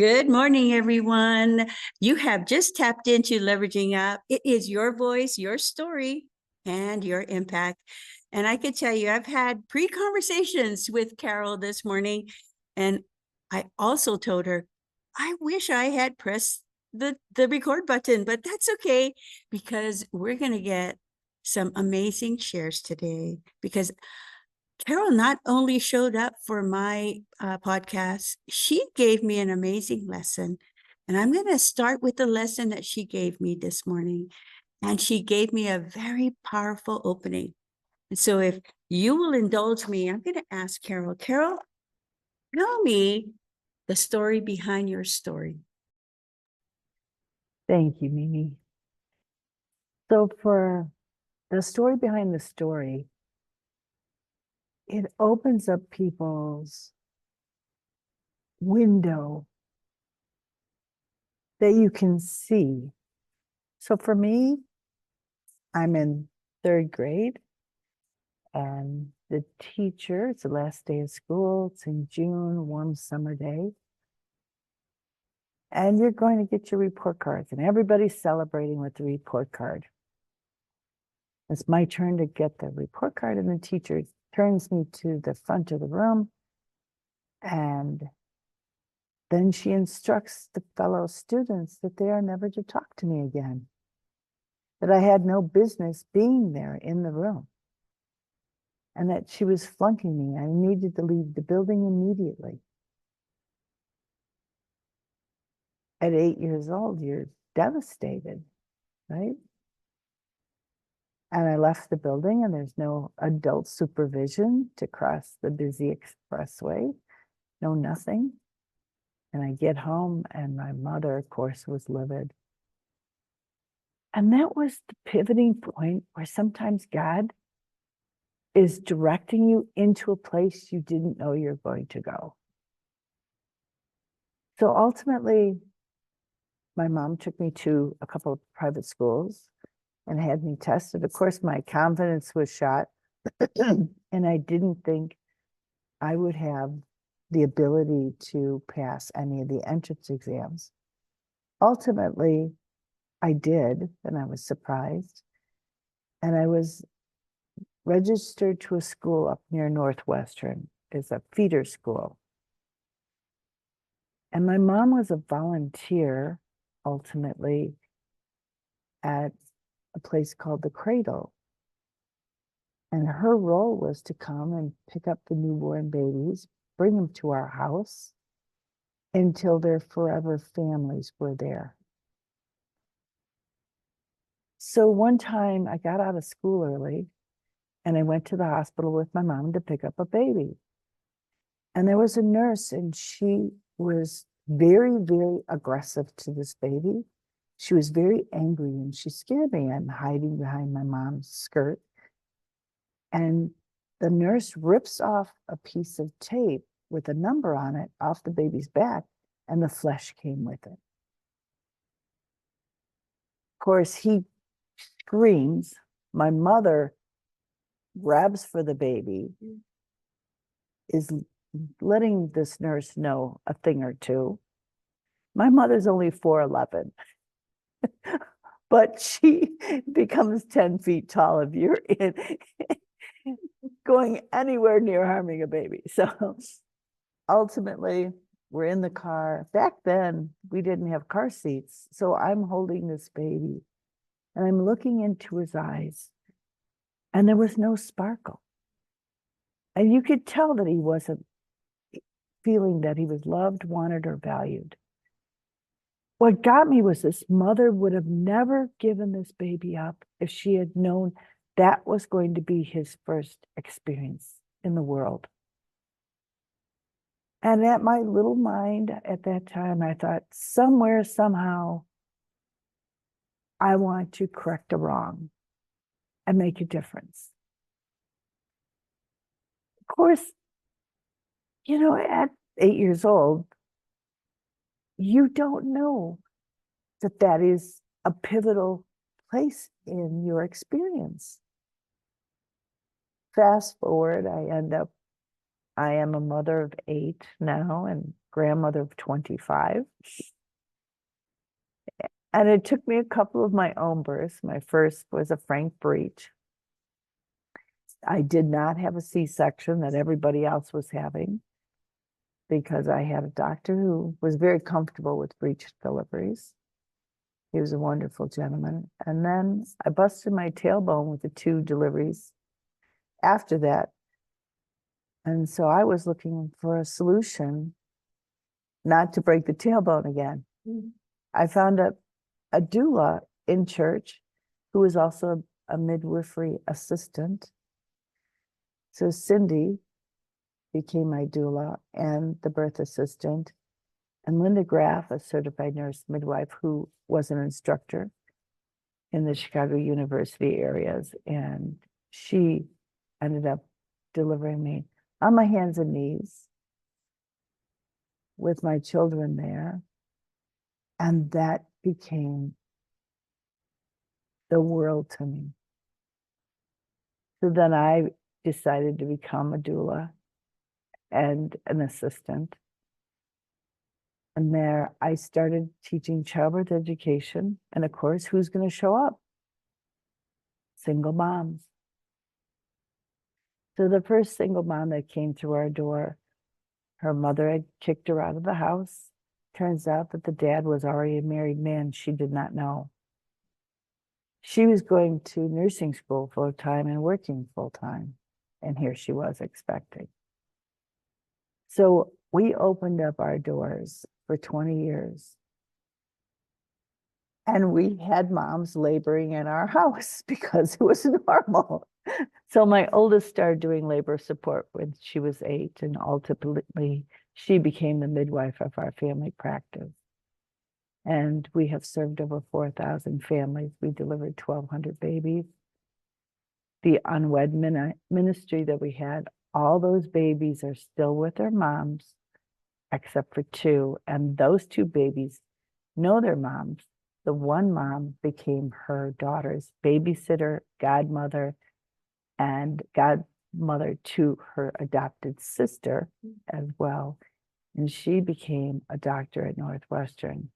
Good morning, everyone. You have just tapped into Leveraging Up. It is your voice, your story, and your impact. And I could tell you, I've had pre-conversations with Carol this morning, and I also told her, I wish I had pressed the record button, but that's okay, because we're going to get some amazing shares today, because Carol not only showed up for my podcast, she gave me an amazing lesson. And I'm going to start with the lesson that she gave me this morning. And she gave me a very powerful opening. And so if you will indulge me, I'm going to ask Carol, tell me the story behind your story. Thank you, Mimi. So for the story behind the story, it opens up people's window that you can see. So for me, I'm in 3rd grade, and the teacher, it's the last day of school, it's in June, warm summer day, and you're going to get your report cards, and everybody's celebrating with the report card. It's my turn to get the report card, and the teacher turns me to the front of the room, and then she instructs the fellow students that they are never to talk to me again, that I had no business being there in the room, and that she was flunking me. I needed to leave the building immediately. At 8 years old, you're devastated, right? And I left the building, and there's no adult supervision to cross the busy expressway, no nothing. And I get home, and my mother, of course, was livid. And that was the pivoting point where sometimes God is directing you into a place you didn't know you're going to go. So ultimately, my mom took me to a couple of private schools and had me tested. Of course, my confidence was shot, and I didn't think I would have the ability to pass any of the entrance exams. Ultimately, I did, and I was surprised. And I was registered to a school up near Northwestern. It's a feeder school. And my mom was a volunteer, ultimately, at a place called the Cradle. And her role was to come and pick up the newborn babies, bring them to our house until their forever families were there. So one time I got out of school early, and I went to the hospital with my mom to pick up a baby. And there was a nurse, and she was very, very aggressive to this baby. She was very angry, and she scared me. I'm hiding behind my mom's skirt. And the nurse rips off a piece of tape with a number on it off the baby's back, and the flesh came with it. Of course, he screams. My mother grabs for the baby, is letting this nurse know a thing or two. My mother's only 4'11", but she becomes 10 feet tall if you're in going anywhere near harming a baby. So ultimately, we're in the car. Back then, we didn't have car seats. So I'm holding this baby, and I'm looking into his eyes, and there was no sparkle. And you could tell that he wasn't feeling that he was loved, wanted, or valued. What got me was this mother would have never given this baby up if she had known that was going to be his first experience in the world. And at my little mind at that time, I thought, somewhere, somehow, I want to correct a wrong and make a difference. Of course, at 8 years old, you don't know that that is a pivotal place in your experience. Fast forward, I am a mother of 8 now, and grandmother of 25. And it took me a couple of my own births. My first was a frank breech. I did not have a C-section that everybody else was having because I had a doctor who was very comfortable with breech deliveries. He was a wonderful gentleman. And then I busted my tailbone with the 2 deliveries after that. And so I was looking for a solution not to break the tailbone again. I found a doula in church who was also a midwifery assistant. So Cindy became my doula and the birth assistant, and Linda Graff, a certified nurse midwife who was an instructor in the Chicago University areas, and she ended up delivering me on my hands and knees with my children there. And that became the world to me. So then I decided to become a doula and an assistant. And there I started teaching childbirth education. And of course, who's going to show up? Single moms. So the first single mom that came through our door, her mother had kicked her out of the house. Turns out that the dad was already a married man. She did not know. She was going to nursing school full time and working full time. And here she was expecting. So we opened up our doors for 20 years. And we had moms laboring in our house because it was normal. So my oldest started doing labor support when she was 8, and ultimately she became the midwife of our family practice. And we have served over 4,000 families. We delivered 1,200 babies. The unwed ministry that we had, all those babies are still with their moms, except for 2. And those 2 babies know their moms. The one mom became her daughter's babysitter, godmother, and godmother to her adopted sister as well. And she became a doctor at Northwestern.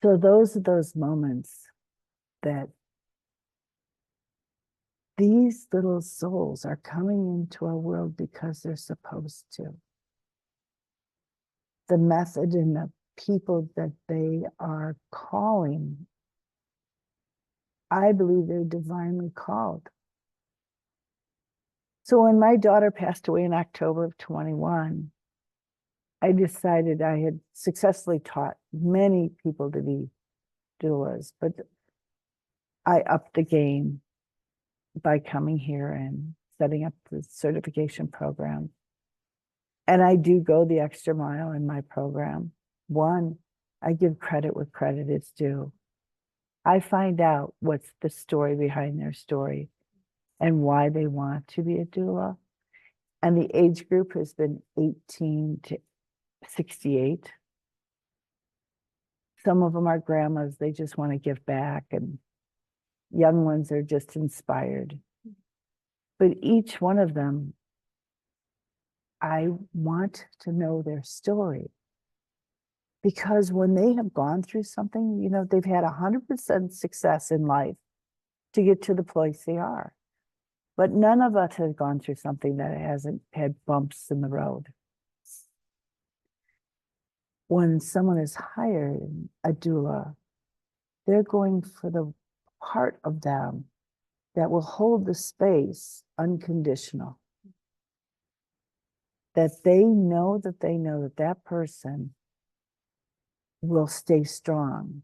So those are those moments that these little souls are coming into our world because they're supposed to. The method and the people that they are calling, I believe they're divinely called. So when my daughter passed away in October of 21, I decided I had successfully taught many people to be doulas, but I upped the game by coming here and setting up the certification program. And I do go the extra mile in my program. One, I give credit where credit is due. I find out what's the story behind their story and why they want to be a doula. And the age group has been 18 to 68. Some of them are grandmas, they just want to give back, and young ones are just inspired. But each one of them, I want to know their story. Because when they have gone through something, you know, they've had 100% success in life to get to the place they are. But none of us has gone through something that hasn't had bumps in the road. When someone is hired, a doula, they're going for the part of them that will hold the space unconditional. That they know that that person will stay strong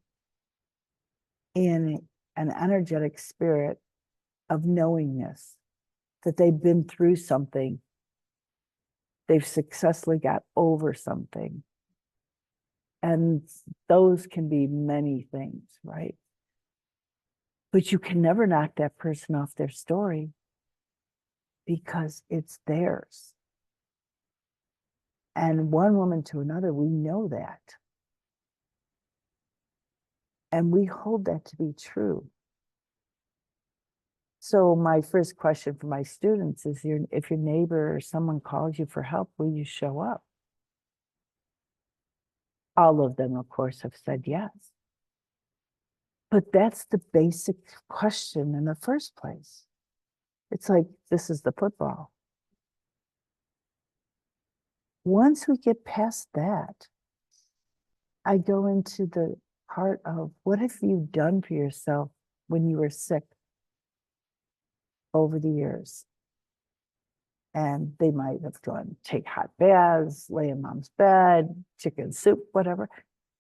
in an energetic spirit of knowingness, that they've been through something, they've successfully got over something. And those can be many things, right? But you can never knock that person off their story because it's theirs. And one woman to another, we know that. And we hold that to be true. So my first question for my students is, if your neighbor or someone calls you for help, will you show up? All of them, of course, have said yes. But that's the basic question in the first place. It's like, this is the football. Once we get past that, I go into the part of, what have you done for yourself when you were sick over the years? And they might have gone take hot baths, lay in mom's bed, chicken soup, whatever.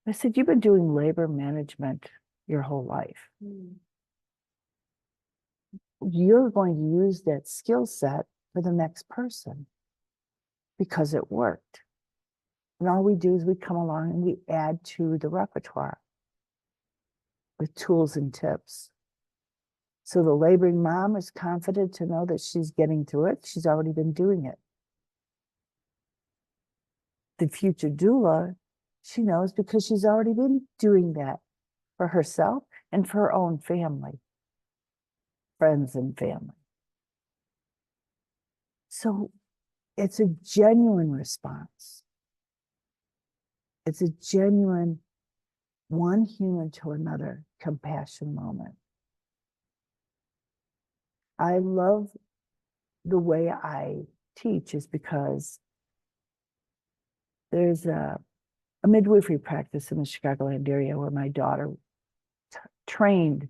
I said, you've been doing labor management your whole life. You're going to use that skill set for the next person because it worked. And all we do is we come along and we add to the repertoire with tools and tips. So the laboring mom is confident to know that she's getting through it. She's already been doing it. The future doula, she knows because she's already been doing that for herself and for her own family, friends and family. So it's a genuine response. It's a genuine one human to another compassion moment. I love the way I teach is because there's a midwifery practice in the Chicagoland area where my daughter trained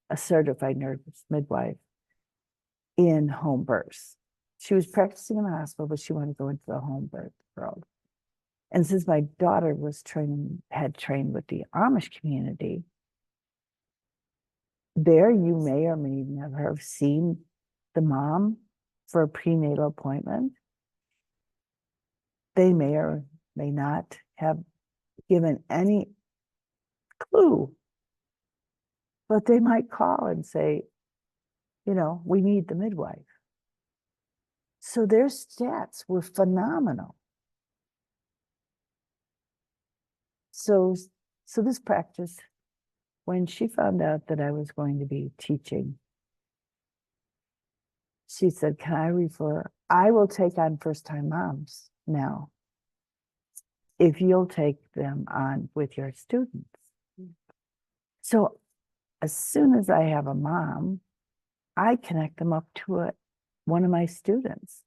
a certified nurse midwife in home births. She was practicing in the hospital, but she wanted to go into the home birth world. And since my daughter had trained with the Amish community, there you may or may never have seen the mom for a prenatal appointment. They may or may not have given any clue, but they might call and say, we need the midwife. So their stats were phenomenal. So this practice, when she found out that I was going to be teaching, she said, can I refer? I will take on first-time moms now, if you'll take them on with your students. So as soon as I have a mom, I connect them up to one of my students.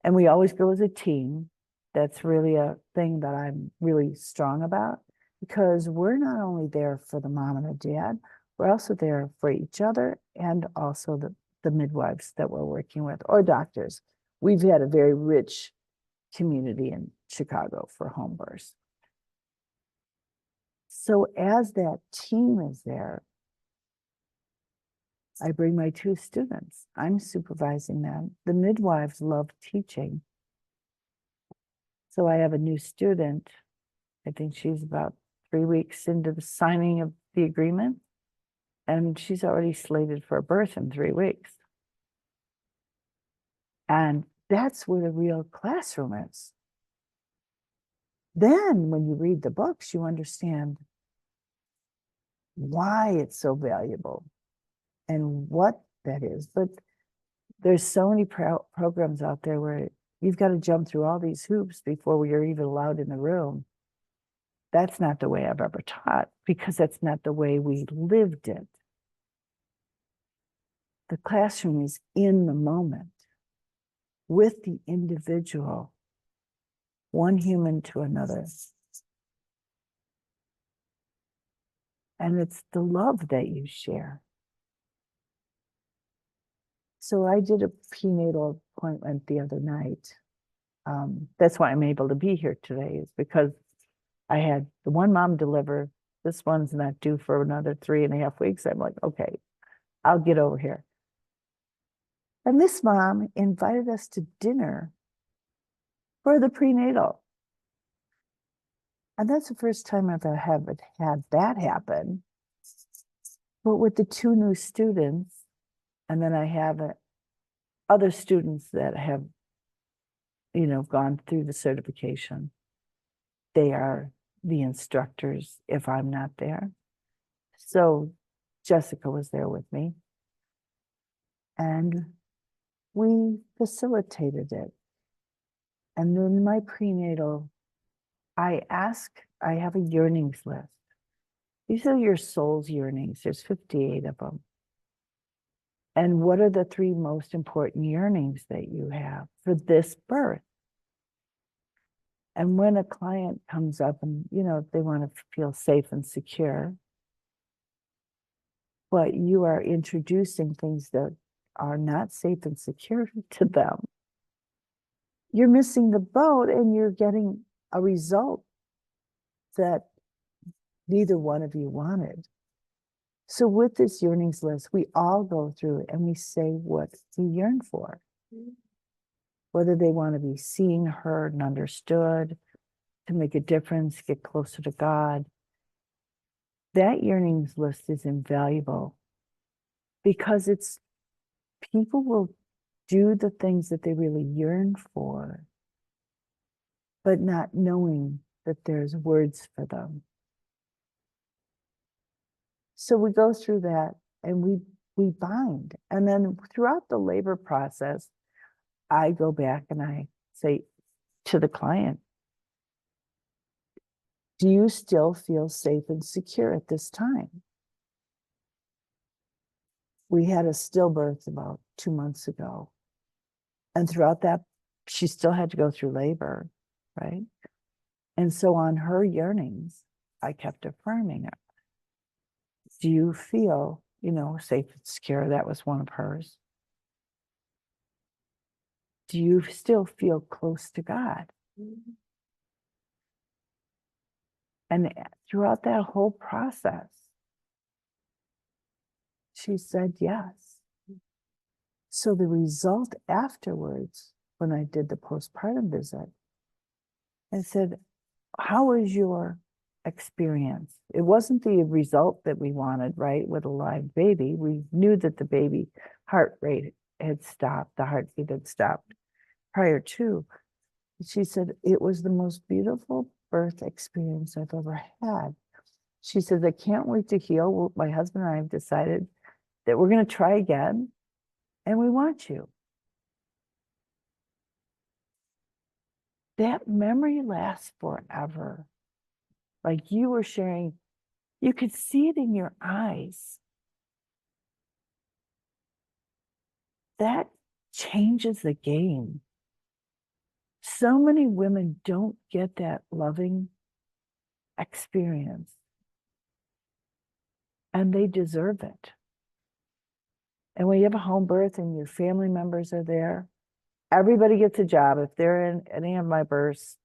And we always go as a team. That's really a thing that I'm really strong about, because we're not only there for the mom and the dad, we're also there for each other and also the midwives that we're working with, or doctors. We've had a very rich community in Chicago for home births. So as that team is there, I bring my two students. I'm supervising them. The midwives love teaching. So I have a new student. I think she's about 3 weeks into the signing of the agreement, and she's already slated for a birth in 3 weeks. And that's where the real classroom is. Then when you read the books, you understand why it's so valuable and what that is. But there's so many programs out there where you've got to jump through all these hoops before you're even allowed in the room. That's not the way I've ever taught, because that's not the way we lived it. The classroom is in the moment with the individual, one human to another. And it's the love that you share. So I did a prenatal appointment the other night. That's why I'm able to be here today, is because I had the one mom deliver. This one's not due for another 3.5 weeks. I'm like, okay, I'll get over here. And this mom invited us to dinner for the prenatal. And that's the first time I've ever had that happen. But with the two new students, and then I have other students that have, gone through the certification. They are the instructors if I'm not there. So Jessica was there with me. And we facilitated it. And then my prenatal, I have a yearnings list. These are your soul's yearnings. There's 58 of them. And what are the 3 most important yearnings that you have for this birth? And when a client comes up and, they want to feel safe and secure, but you are introducing things that are not safe and secure to them, you're missing the boat and you're getting a result that neither one of you wanted. So with this yearnings list, we all go through and we say what we yearn for. Whether they want to be seen, heard, and understood, to make a difference, get closer to God. That yearnings list is invaluable because people will do the things that they really yearn for, but not knowing that there's words for them. So we go through that and we bind. And then throughout the labor process, I go back and I say to the client, do you still feel safe and secure at this time? We had a stillbirth about 2 months ago. And throughout that, she still had to go through labor, right? And so on her yearnings, I kept affirming it. Do you feel, safe and secure? That was one of hers. Do you still feel close to God? And throughout that whole process, she said yes. So the result afterwards, when I did the postpartum visit, I said, how was your experience? It wasn't the result that we wanted, right? With a live baby. We knew that the baby heart rate had stopped, the heartbeat had stopped prior to. She said, it was the most beautiful birth experience I've ever had. She says, I can't wait to heal. Well, my husband and I have decided that we're going to try again, and we want you. That memory lasts forever. Like you were sharing, you could see it in your eyes. That changes the game. So many women don't get that loving experience, and they deserve it. And when you have a home birth and your family members are there, everybody gets a job. If they're in any of my births,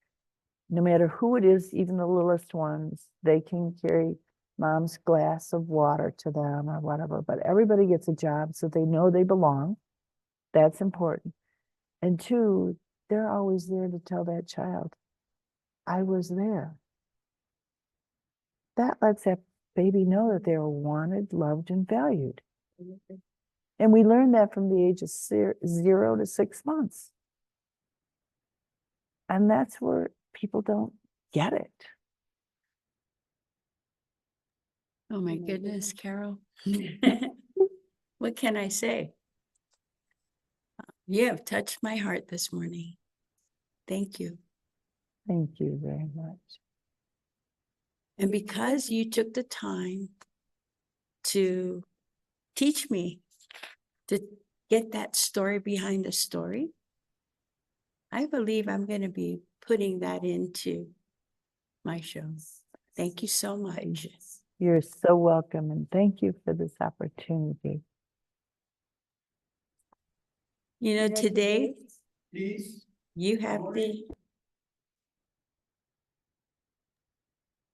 no matter who it is, even the littlest ones, they can carry mom's glass of water to them or whatever, but everybody gets a job so they know they belong. That's important. And 2, they're always there to tell that child, I was there. That lets that baby know that they are wanted, loved, and valued. And we learn that from the age of 0 to 6 months. And that's where people don't get it. Oh my goodness, Carol. What can I say? You have touched my heart this morning. Thank you. Thank you very much. And because you took the time to teach me to get that story behind the story, I believe I'm going to be putting that into my show. Thank you so much. You're so welcome, and thank you for this opportunity. Today, you have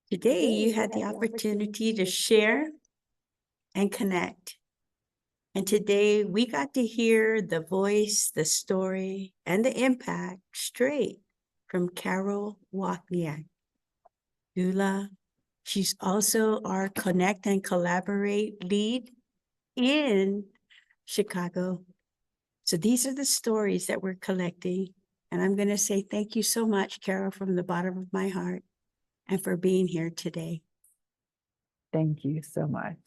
today you had the opportunity to share and connect. And today we got to hear the voice, the story, and the impact straight from Carol Wachniak, doula. She's also our Connect and Collaborate lead in Chicago. So these are the stories that we're collecting. And I'm going to say thank you so much, Carol, from the bottom of my heart, and for being here today. Thank you so much.